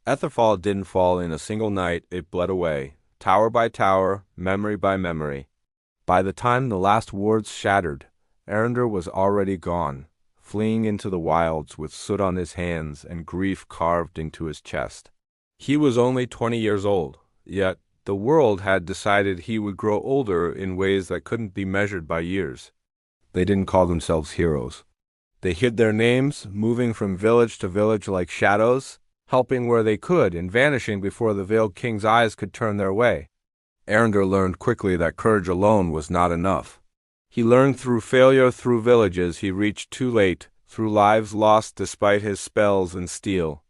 Etherfall didn't fall in a single night, it bled away, tower by tower, memory by memory. By the time the last wards shattered, Arender was already gone, fleeing into the wilds with soot on his hands and grief carved into his chest. He was only 20 years old, yet the world had decided he would grow older in ways that couldn't be measured by years. They didn't call themselves heroes. They hid their names, moving from village to village like shadows, helping where they could and vanishing before the Veiled King's eyes could turn their way. Arender learned quickly that courage alone was not enough. He learned through failure, through villages he reached too late, through lives lost despite his spells and steel.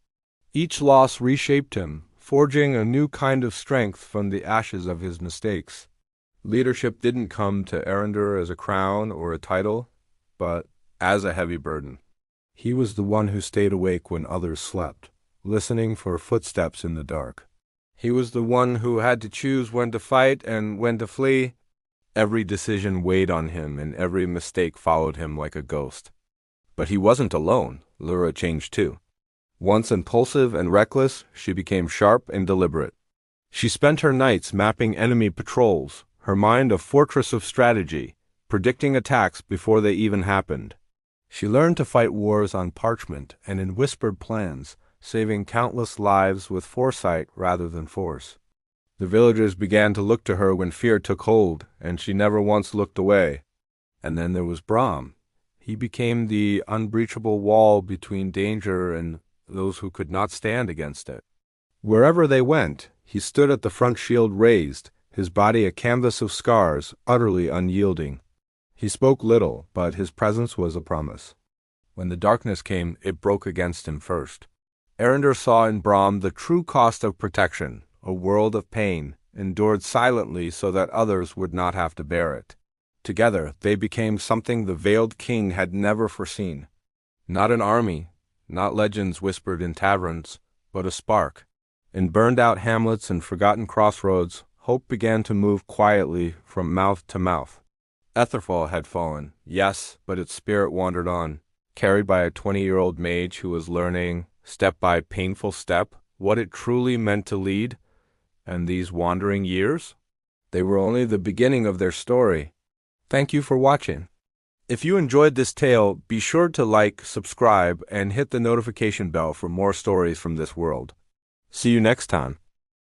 Each loss reshaped him, forging a new kind of strength from the ashes of his mistakes. Leadership didn't come to Arender as a crown or a title, but as a heavy burden. He was the one who stayed awake when others slept, listening for footsteps in the dark. He was the one who had to choose when to fight and when to flee. Every decision weighed on him, and every mistake followed him like a ghost. But he wasn't alone. Lura changed too. Once impulsive and reckless, she became sharp and deliberate. She spent her nights mapping enemy patrols, her mind a fortress of strategy, predicting attacks before they even happened. She learned to fight wars on parchment and in whispered plans, saving countless lives with foresight rather than force. The villagers began to look to her when fear took hold, and she never once looked away. And then there was Brahm. He became the unbreachable wall between danger and those who could not stand against it. Wherever they went, he stood at the front shield raised, his body a canvas of scars, utterly unyielding. He spoke little, but his presence was a promise. When the darkness came, it broke against him first. Arender saw in Brahm the true cost of protection, a world of pain, endured silently so that others would not have to bear it. Together, they became something the Veiled King had never foreseen. Not an army, not legends whispered in taverns, but a spark. In burned-out hamlets and forgotten crossroads, hope began to move quietly from mouth to mouth. Etherfall had fallen, yes, but its spirit wandered on, carried by a 20-year-old mage who was learning, step by painful step, what it truly meant to lead. And these wandering years? They were only the beginning of their story. Thank you for watching. If you enjoyed this tale, be sure to like, subscribe, and hit the notification bell for more stories from this world. See you next time.